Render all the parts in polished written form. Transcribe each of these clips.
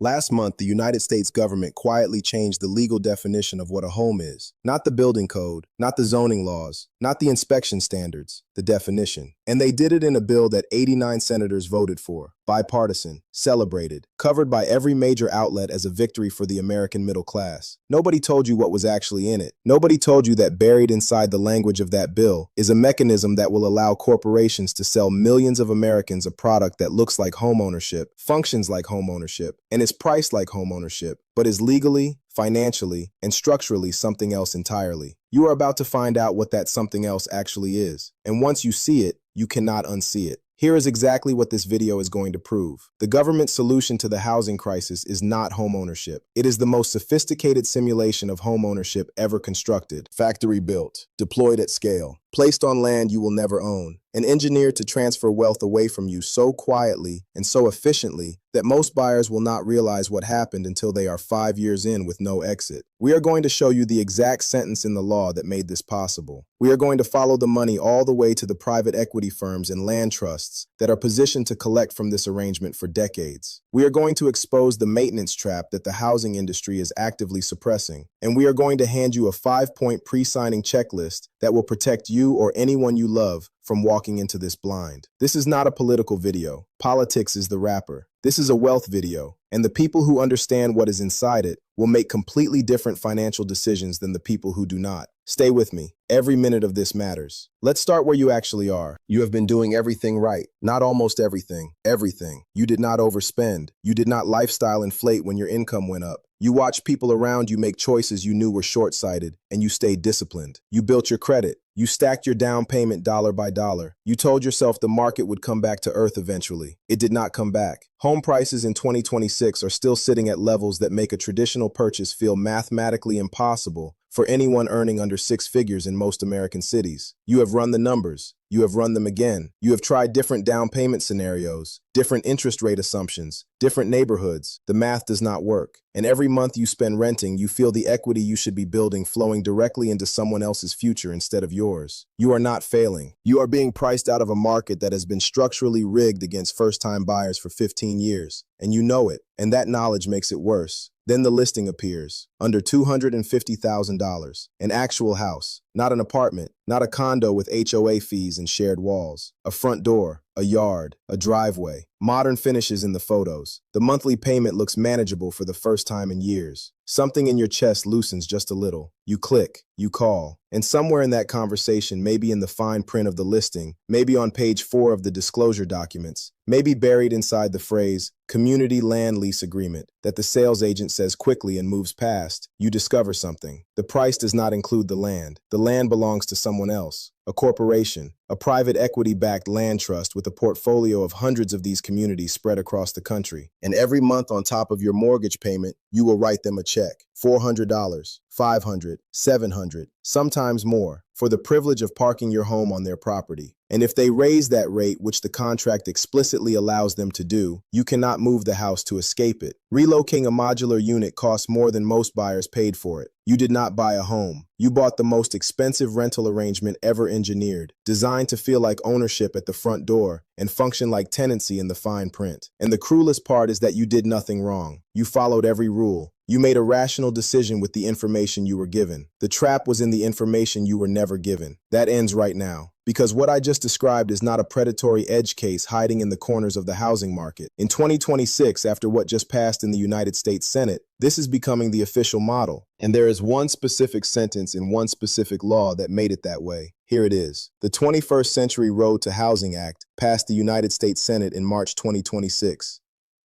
Last month, the United States government quietly changed the legal definition of what a home is. Not the building code, not the zoning laws, not the inspection standards, the definition. And they did it in a bill that 89 senators voted for, bipartisan, celebrated, covered by every major outlet as a victory for the American middle class. Nobody told you what was actually in it. Nobody told you that buried inside the language of that bill is a mechanism that will allow corporations to sell millions of Americans a product that looks like homeownership, functions like homeownership, and is priced like homeownership, but is legally, financially, and structurally something else entirely. You are about to find out what that something else actually is. And once you see it, you cannot unsee it. Here is exactly what this video is going to prove. The government's solution to the housing crisis is not homeownership. It is the most sophisticated simulation of homeownership ever constructed. Factory built, deployed at scale, placed on land you will never own, and engineered to transfer wealth away from you so quietly and so efficiently that most buyers will not realize what happened until they are 5 years in with no exit. We are going to show you the exact sentence in the law that made this possible. We are going to follow the money all the way to the private equity firms and land trusts that are positioned to collect from this arrangement for decades. We are going to expose the maintenance trap that the housing industry is actively suppressing. And we are going to hand you a 5-point pre-signing checklist that will protect you or anyone you love from walking into this blind. This is not a political video. Politics is the rapper. This is a wealth video, and the people who understand what is inside it will make completely different financial decisions than the people who do not. Stay with me. Every minute of this matters. Let's start where you actually are. You have been doing everything right. Not almost everything. Everything. You did not overspend. You did not lifestyle inflate when your income went up. You watched people around you make choices you knew were short-sighted, and you stayed disciplined. You built your credit. You stacked your down payment dollar by dollar. You told yourself the market would come back to earth eventually. It did not come back. Home prices in 2026 are still sitting at levels that make a traditional purchase feel mathematically impossible for anyone earning under 6 figures in most American cities. You have run the numbers. You have run them again. You have tried different down payment scenarios, different interest rate assumptions, different neighborhoods. The math does not work. And every month you spend renting, you feel the equity you should be building flowing directly into someone else's future instead of yours. You are not failing. You are being priced out of a market that has been structurally rigged against first-time buyers for 15 years. And you know it, and that knowledge makes it worse. Then the listing appears, under $250,000, an actual house, not an apartment, not a condo with HOA fees and shared walls, a front door, a yard, a driveway, modern finishes in the photos. The monthly payment looks manageable for the first time in years. Something in your chest loosens just a little. You click, you call, and somewhere in that conversation, maybe in the fine print of the listing, maybe on page 4 of the disclosure documents, maybe buried inside the phrase, community land lease agreement, that the sales agent says quickly and moves past, you discover something. The price does not include the land. The land belongs to someone else, a corporation, a private equity-backed land trust with a portfolio of hundreds of these communities spread across the country. And every month on top of your mortgage payment, you will write them a check. $400, $500, $700, sometimes more, for the privilege of parking your home on their property. And if they raise that rate, which the contract explicitly allows them to do, you cannot move the house to escape it. Relocating a modular unit costs more than most buyers paid for it. You did not buy a home. You bought the most expensive rental arrangement ever engineered, designed to feel like ownership at the front door and function like tenancy in the fine print. And the cruelest part is that you did nothing wrong. You followed every rule. You made a rational decision with the information you were given. The trap was in the information you were never given. That ends right now. Because what I just described is not a predatory edge case hiding in the corners of the housing market. In 2026, after what just passed in the United States Senate, this is becoming the official model. And there is one specific sentence in one specific law that made it that way. Here it is. The 21st Century Road to Housing Act passed the United States Senate in March 2026.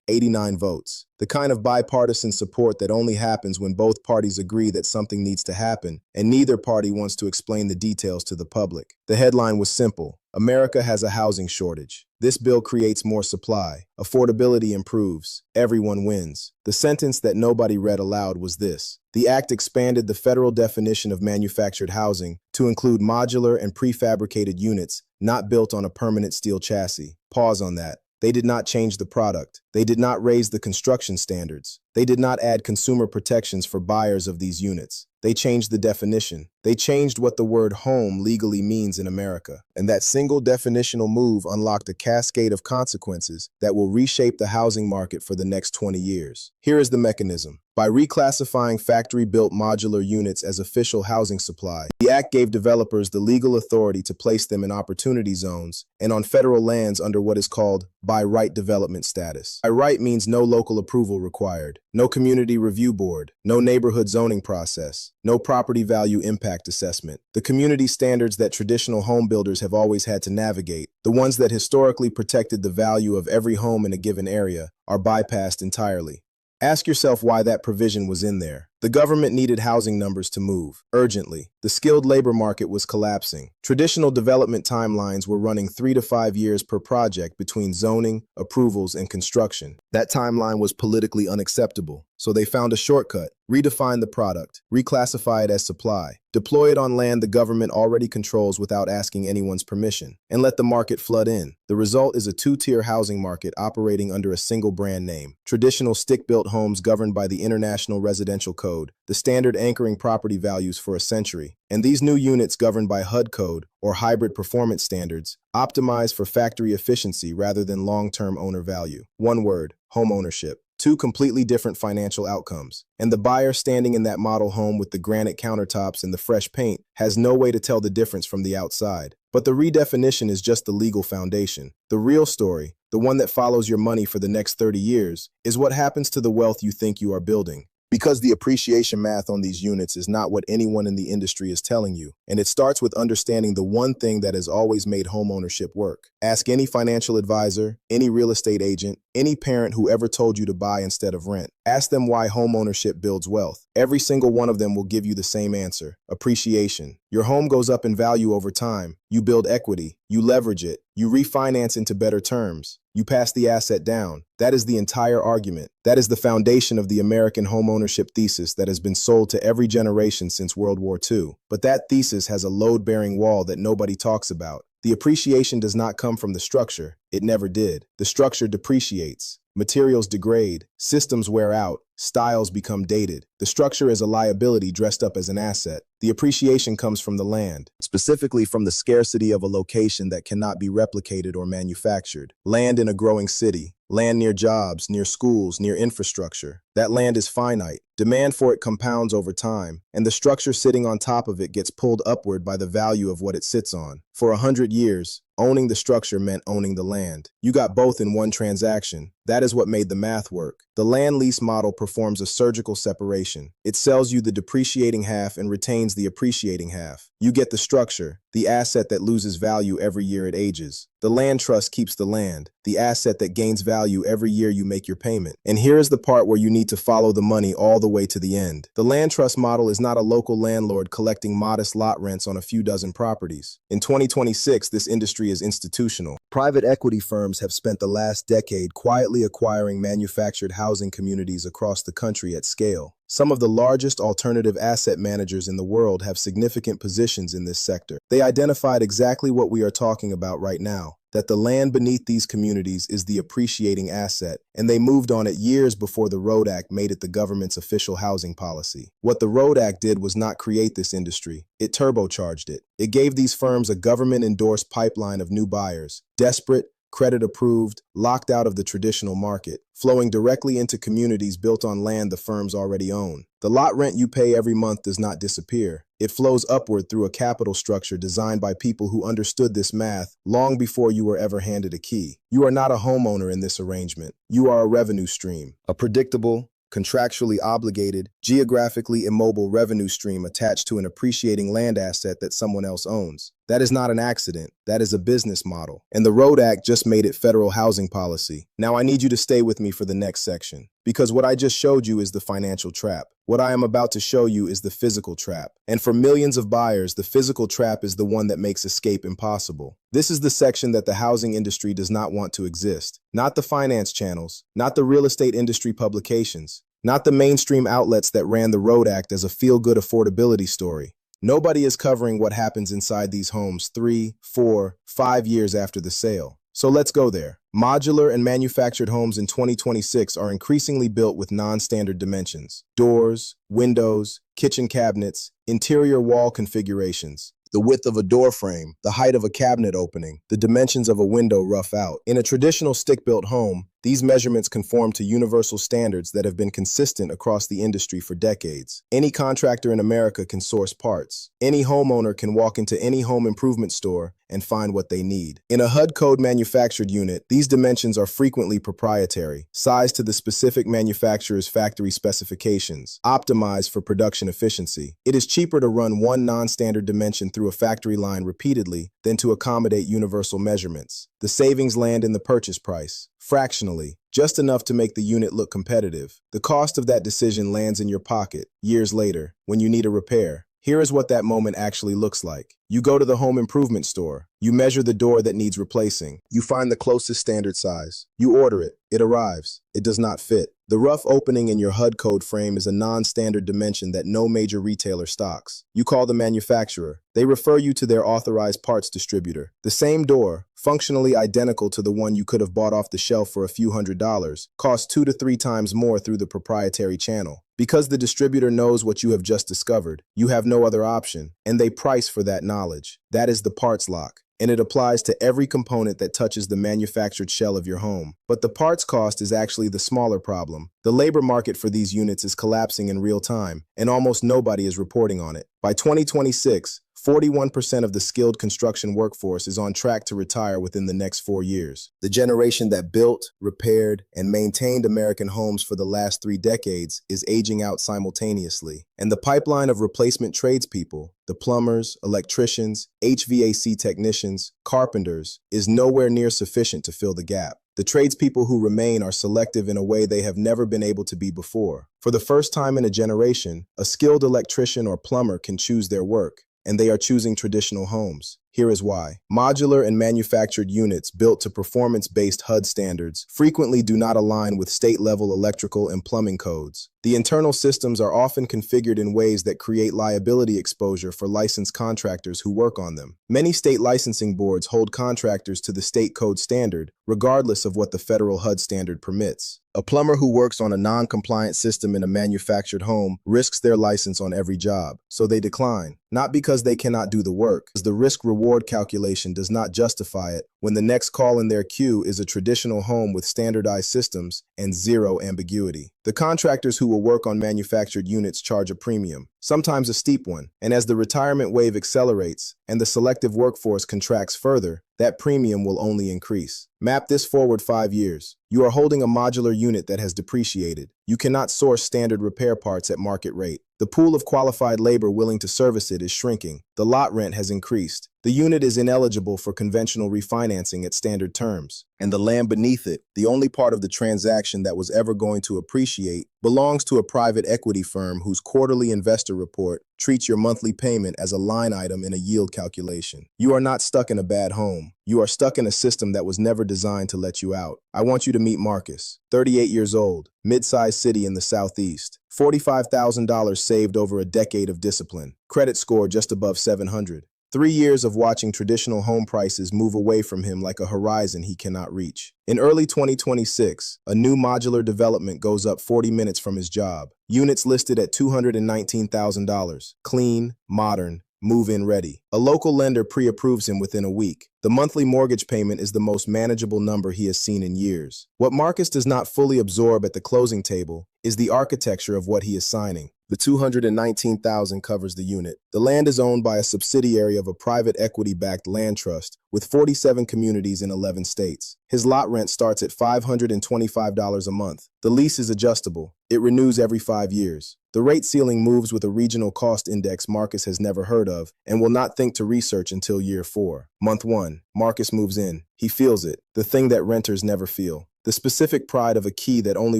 89 votes. The kind of bipartisan support that only happens when both parties agree that something needs to happen, and neither party wants to explain the details to the public. The headline was simple. America has a housing shortage. This bill creates more supply. Affordability improves. Everyone wins. The sentence that nobody read aloud was this. The act expanded the federal definition of manufactured housing to include modular and prefabricated units not built on a permanent steel chassis. Pause on that. They did not change the product. They did not raise the construction standards. They did not add consumer protections for buyers of these units. They changed the definition. They changed what the word home legally means in America. And that single definitional move unlocked a cascade of consequences that will reshape the housing market for the next 20 years. Here is the mechanism. By reclassifying factory-built modular units as official housing supply, the act gave developers the legal authority to place them in opportunity zones and on federal lands under what is called by right development status. By right means no local approval required, no community review board, no neighborhood zoning process, no property value impact assessment. The community standards that traditional home builders have always had to navigate, the ones that historically protected the value of every home in a given area, are bypassed entirely. Ask yourself why that provision was in there. The government needed housing numbers to move, urgently. The skilled labor market was collapsing. Traditional development timelines were running 3 to 5 years per project between zoning, approvals, and construction. That timeline was politically unacceptable, so they found a shortcut. Redefine the product, reclassify it as supply, deploy it on land the government already controls without asking anyone's permission, and let the market flood in. The result is a two-tier housing market operating under a single brand name. Traditional stick-built homes governed by the International Residential Code, the standard anchoring property values for a century, and these new units governed by HUD code, or hybrid performance standards, optimized for factory efficiency rather than long-term owner value. One word, home ownership. Two completely different financial outcomes. And the buyer standing in that model home with the granite countertops and the fresh paint has no way to tell the difference from the outside. But the redefinition is just the legal foundation. The real story, the one that follows your money for the next 30 years, is what happens to the wealth you think you are building. Because the appreciation math on these units is not what anyone in the industry is telling you, and it starts with understanding the one thing that has always made homeownership work. Ask any financial advisor, any real estate agent, any parent who ever told you to buy instead of rent. Ask them why homeownership builds wealth. Every single one of them will give you the same answer: appreciation. Your home goes up in value over time. You build equity, you leverage it, you refinance into better terms, you pass the asset down. That is the entire argument. That is the foundation of the American homeownership thesis that has been sold to every generation since World War II. But that thesis has a load-bearing wall that nobody talks about. The appreciation does not come from the structure. It never did. The structure depreciates. Materials degrade, systems wear out, styles become dated. The structure is a liability dressed up as an asset. The appreciation comes from the land, specifically from the scarcity of a location that cannot be replicated or manufactured. Land in a growing city, land near jobs, near schools, near infrastructure. That land is finite. Demand for it compounds over time, and the structure sitting on top of it gets pulled upward by the value of what it sits on. For 100 years, owning the structure meant owning the land. You got both in one transaction. That is what made the math work. The land lease model performs a surgical separation. It sells you the depreciating half and retains the appreciating half. You get the structure, the asset that loses value every year it ages. The land trust keeps the land, the asset that gains value every year you make your payment. And here is the part where you need to follow the money all the way to the end. The land trust model is not a local landlord collecting modest lot rents on a few dozen properties. In 2026, this industry is institutional. Private equity firms have spent the last decade quietly acquiring manufactured housing communities across the country at scale. Some of the largest alternative asset managers in the world have significant positions in this sector. They identified exactly what we are talking about right now, that the land beneath these communities is the appreciating asset, and they moved on it years before the ROAD Act made it the government's official housing policy. What the ROAD Act did was not create this industry, it turbocharged it. It gave these firms a government-endorsed pipeline of new buyers, desperate, credit-approved, locked out of the traditional market, flowing directly into communities built on land the firms already own. The lot rent you pay every month does not disappear. It flows upward through a capital structure designed by people who understood this math long before you were ever handed a key. You are not a homeowner in this arrangement. You are a revenue stream, a predictable, contractually obligated, geographically immobile revenue stream attached to an appreciating land asset that someone else owns. That is not an accident. That is a business model. And the ROAD Act just made it federal housing policy. Now I need you to stay with me for the next section, because what I just showed you is the financial trap. What I am about to show you is the physical trap. And for millions of buyers, the physical trap is the one that makes escape impossible. This is the section that the housing industry does not want to exist. Not the finance channels, not the real estate industry publications, not the mainstream outlets that ran the ROAD Act as a feel-good affordability story. Nobody is covering what happens inside these homes 3, 4, 5 years after the sale. So let's go there. Modular and manufactured homes in 2026 are increasingly built with non-standard dimensions: doors, windows, kitchen cabinets, interior wall configurations. The width of a door frame, the height of a cabinet opening, the dimensions of a window rough out. In a traditional stick-built home, these measurements conform to universal standards that have been consistent across the industry for decades. Any contractor in America can source parts. Any homeowner can walk into any home improvement store and find what they need. In a HUD code manufactured unit, these dimensions are frequently proprietary, sized to the specific manufacturer's factory specifications, optimized for production efficiency. It is cheaper to run one non-standard dimension through a factory line repeatedly than to accommodate universal measurements. The savings land in the purchase price, fractionally, just enough to make the unit look competitive. The cost of that decision lands in your pocket years later when you need a repair. Here is what that moment actually looks like. You go to the home improvement store. You measure the door that needs replacing. You find the closest standard size. You order it. It arrives. It does not fit. The rough opening in your HUD code frame is a non-standard dimension that no major retailer stocks. You call the manufacturer. They refer you to their authorized parts distributor. The same door, functionally identical to the one you could have bought off the shelf for a few $100s, costs 2 to 3 times more through the proprietary channel. Because the distributor knows what you have just discovered, you have no other option, and they price for that knowledge. That is the parts lock, and it applies to every component that touches the manufactured shell of your home. But the parts cost is actually the smaller problem. The labor market for these units is collapsing in real time, and almost nobody is reporting on it. By 2026, 41% of the skilled construction workforce is on track to retire within the next 4 years. The generation that built, repaired, and maintained American homes for the last 3 decades is aging out simultaneously. And the pipeline of replacement tradespeople, the plumbers, electricians, HVAC technicians, carpenters, is nowhere near sufficient to fill the gap. The tradespeople who remain are selective in a way they have never been able to be before. For the first time in a generation, a skilled electrician or plumber can choose their work, and they are choosing traditional homes. Here is why. Modular and manufactured units built to performance-based HUD standards frequently do not align with state-level electrical and plumbing codes. The internal systems are often configured in ways that create liability exposure for licensed contractors who work on them. Many state licensing boards hold contractors to the state code standard, regardless of what the federal HUD standard permits. A plumber who works on a non-compliant system in a manufactured home risks their license on every job, so they decline. Not because they cannot do the work, as the risk-reward calculation does not justify it when the next call in their queue is a traditional home with standardized systems and zero ambiguity. The contractors who will work on manufactured units charge a premium, sometimes a steep one, and as the retirement wave accelerates and the selective workforce contracts further, that premium will only increase. Map this forward 5 years. You are holding a modular unit that has depreciated. You cannot source standard repair parts at market rate. The pool of qualified labor willing to service it is shrinking. The lot rent has increased. The unit is ineligible for conventional refinancing at standard terms. And the land beneath it, the only part of the transaction that was ever going to appreciate, belongs to a private equity firm whose quarterly investor report treats your monthly payment as a line item in a yield calculation. You are not stuck in a bad home. You are stuck in a system that was never designed to let you out. I want you to meet Marcus, 38 years old, mid-sized city in the Southeast, $45,000 saved over a decade of discipline, credit score just above 700. 3 years of watching traditional home prices move away from him like a horizon he cannot reach. In early 2026, a new modular development goes up 40 minutes from his job. Units listed at $219,000. Clean, modern, move-in ready. A local lender pre-approves him within a week. The monthly mortgage payment is the most manageable number he has seen in years. What Marcus does not fully absorb at the closing table is the architecture of what he is signing. The $219,000 covers the unit. The land is owned by a subsidiary of a private equity-backed land trust with 47 communities in 11 states. His lot rent starts at $525 a month. The lease is adjustable. It renews every 5 years. The rate ceiling moves with a regional cost index Marcus has never heard of and will not think to research until year 4. Month 1, Marcus moves in. He feels it, the thing that renters never feel. The specific pride of a key that only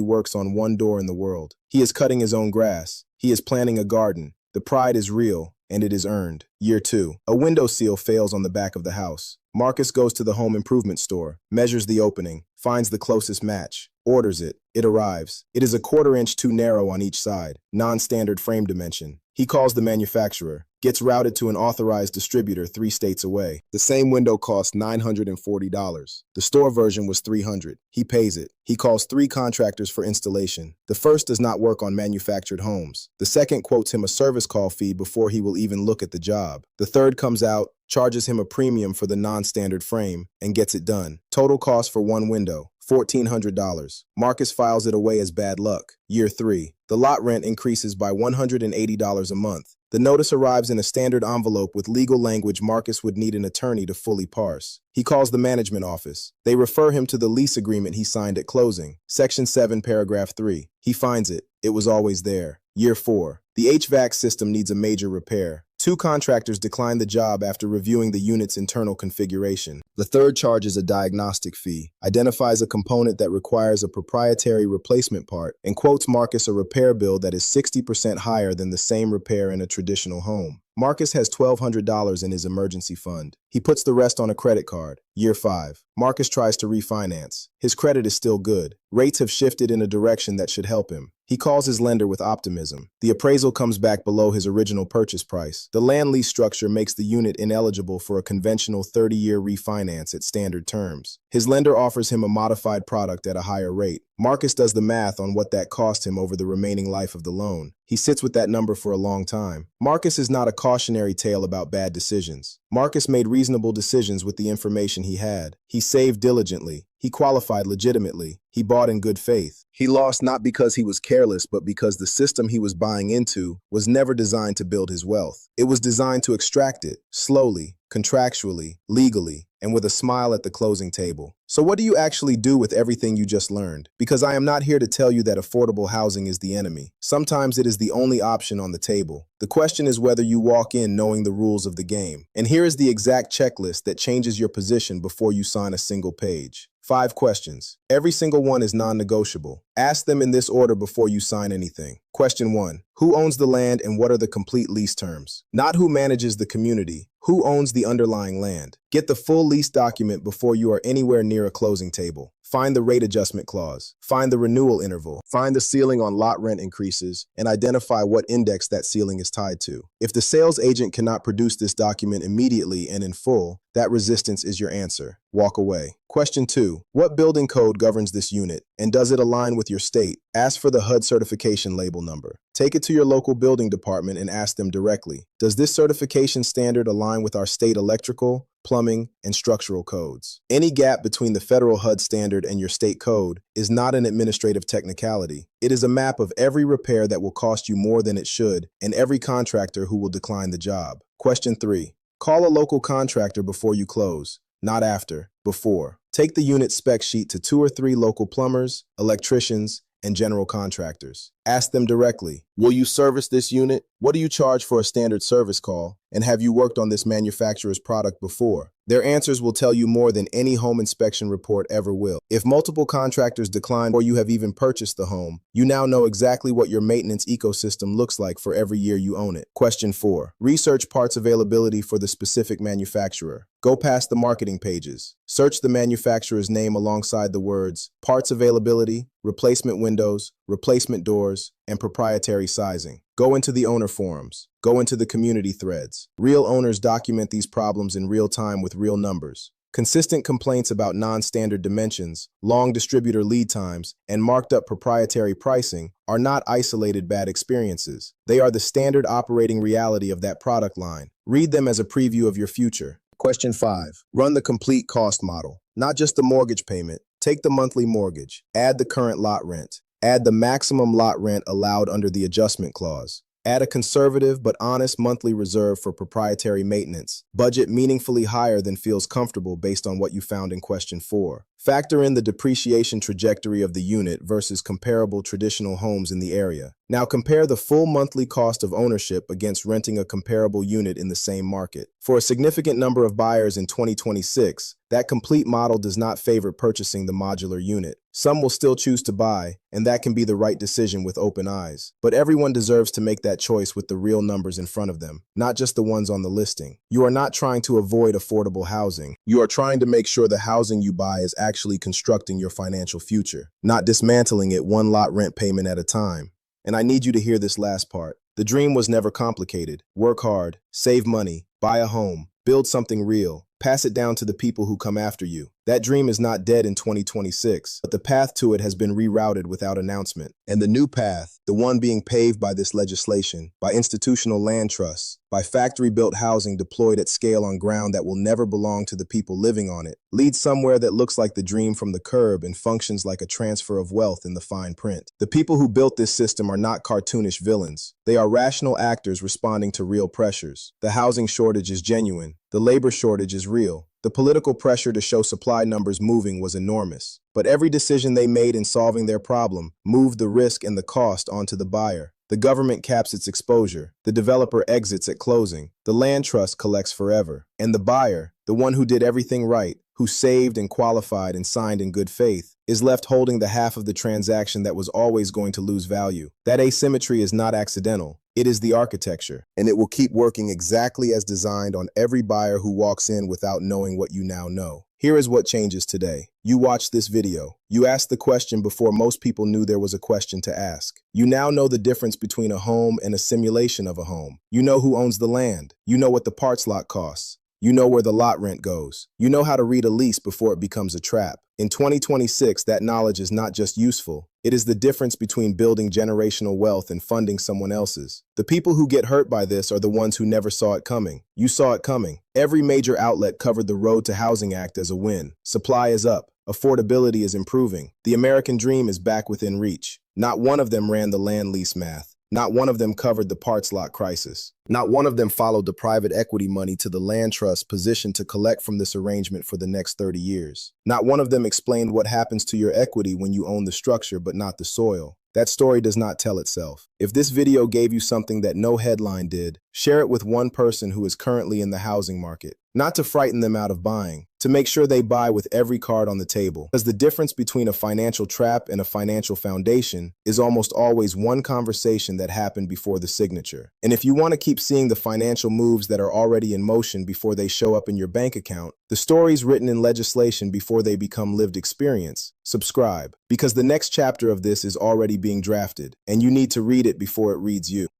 works on one door in the world. He is cutting his own grass. He is planting a garden. The pride is real, and it is earned. Year 2. A window seal fails on the back of the house. Marcus goes to the home improvement store, measures the opening, finds the closest match, orders it. It arrives. It is a 1/4 inch too narrow on each side, non-standard frame dimension. He calls the manufacturer, gets routed to an authorized distributor 3 states away. The same window costs $940. The store version was $300. He pays it. He calls 3 contractors for installation. The first does not work on manufactured homes. The second quotes him a service call fee before he will even look at the job. The third comes out, charges him a premium for the non-standard frame, and gets it done. Total cost for one window, $1,400. Marcus files it away as bad luck. Year 3. The lot rent increases by $180 a month. The notice arrives in a standard envelope with legal language Marcus would need an attorney to fully parse. He calls the management office. They refer him to the lease agreement he signed at closing. Section 7, paragraph 3. He finds it. It was always there. Year 4. The HVAC system needs a major repair. 2 contractors decline the job after reviewing the unit's internal configuration. The third charges a diagnostic fee, identifies a component that requires a proprietary replacement part, and quotes Marcus a repair bill that is 60% higher than the same repair in a traditional home. Marcus has $1,200 in his emergency fund. He puts the rest on a credit card. Year 5. Marcus tries to refinance. His credit is still good. Rates have shifted in a direction that should help him. He calls his lender with optimism. The appraisal comes back below his original purchase price. The land lease structure makes the unit ineligible for a conventional 30-year refinance at standard terms. His lender offers him a modified product at a higher rate. Marcus does the math on what that cost him over the remaining life of the loan. He sits with that number for a long time. Marcus is not a cautionary tale about bad decisions. Marcus made reasonable decisions with the information he had. He saved diligently. He qualified legitimately. He bought in good faith. He lost not because he was careless, but because the system he was buying into was never designed to build his wealth. It was designed to extract it, slowly, contractually, legally, and with a smile at the closing table. So what do you actually do with everything you just learned? Because I am not here to tell you that affordable housing is the enemy. Sometimes it is the only option on the table. The question is whether you walk in knowing the rules of the game. And here is the exact checklist that changes your position before you sign a single page. 5 questions. Every single one is non-negotiable. Ask them in this order before you sign anything. Question 1. Who owns the land and what are the complete lease terms? Not who manages the community. Who owns the underlying land? Get the full lease document before you are anywhere near a closing table. Find the rate adjustment clause. Find the renewal interval. Find the ceiling on lot rent increases and identify what index that ceiling is tied to. If the sales agent cannot produce this document immediately and in full, that resistance is your answer. Walk away. Question 2. What building code governs this unit, and does it align with your state? Ask for the HUD certification label number. Take it to your local building department and ask them directly. Does this certification standard align with our state electrical, plumbing, and structural codes? Any gap between the federal HUD standard and your state code is not an administrative technicality. It is a map of every repair that will cost you more than it should and every contractor who will decline the job. Question 3. Call a local contractor before you close. Not after, before. Take the unit spec sheet to 2 or 3 local plumbers, electricians, and general contractors. Ask them directly, will you service this unit? What do you charge for a standard service call? And have you worked on this manufacturer's product before? Their answers will tell you more than any home inspection report ever will. If multiple contractors decline or you have even purchased the home, you now know exactly what your maintenance ecosystem looks like for every year you own it. Question 4. Research parts availability for the specific manufacturer. Go past the marketing pages. Search the manufacturer's name alongside the words parts availability, replacement windows, replacement doors, and proprietary sizing. Go into the owner forums. Go into the community threads. Real owners document these problems in real time with real numbers. Consistent complaints about non-standard dimensions, long distributor lead times, and marked up proprietary pricing are not isolated bad experiences. They are the standard operating reality of that product line. Read them as a preview of your future. Question 5. Run the complete cost model. Not just the mortgage payment. Take the monthly mortgage. Add the current lot rent. Add the maximum lot rent allowed under the adjustment clause. Add a conservative but honest monthly reserve for proprietary maintenance. Budget meaningfully higher than feels comfortable based on what you found in question 4. Factor in the depreciation trajectory of the unit versus comparable traditional homes in the area. Now compare the full monthly cost of ownership against renting a comparable unit in the same market. For a significant number of buyers in 2026, that complete model does not favor purchasing the modular unit. Some will still choose to buy, and that can be the right decision with open eyes. But everyone deserves to make that choice with the real numbers in front of them, not just the ones on the listing. You are not trying to avoid affordable housing. You are trying to make sure the housing you buy is actually constructing your financial future, not dismantling it one lot rent payment at a time. And I need you to hear this last part. The dream was never complicated. Work hard, save money, buy a home, build something real, pass it down to the people who come after you. That dream is not dead in 2026, but the path to it has been rerouted without announcement. And the new path, the one being paved by this legislation, by institutional land trusts, by factory-built housing deployed at scale on ground that will never belong to the people living on it, leads somewhere that looks like the dream from the curb and functions like a transfer of wealth in the fine print. The people who built this system are not cartoonish villains. They are rational actors responding to real pressures. The housing shortage is genuine. The labor shortage is real. The political pressure to show supply numbers moving was enormous. But every decision they made in solving their problem moved the risk and the cost onto the buyer. The government caps its exposure. The developer exits at closing. The land trust collects forever. And the buyer, the one who did everything right, who saved and qualified and signed in good faith, is left holding the half of the transaction that was always going to lose value. That asymmetry is not accidental. It is the architecture, and it will keep working exactly as designed on every buyer who walks in without knowing what you now know. Here is what changes today. You watched this video. You asked the question before most people knew there was a question to ask. You now know the difference between a home and a simulation of a home. You know who owns the land. You know what the parts lot costs. You know where the lot rent goes. You know how to read a lease before it becomes a trap. In 2026, that knowledge is not just useful. It is the difference between building generational wealth and funding someone else's. The people who get hurt by this are the ones who never saw it coming. You saw it coming. Every major outlet covered the Road to Housing Act as a win. Supply is up. Affordability is improving. The American dream is back within reach. Not one of them ran the land lease math. Not one of them covered the parts lot crisis. Not one of them followed the private equity money to the land trust positioned to collect from this arrangement for the next 30 years. Not one of them explained what happens to your equity when you own the structure but not the soil. That story does not tell itself. If this video gave you something that no headline did, share it with one person who is currently in the housing market. Not to frighten them out of buying, to make sure they buy with every card on the table. Because the difference between a financial trap and a financial foundation is almost always one conversation that happened before the signature. And if you want to keep seeing the financial moves that are already in motion before they show up in your bank account, the stories written in legislation before they become lived experience, subscribe. Because the next chapter of this is already being drafted, and you need to read it before it reads you.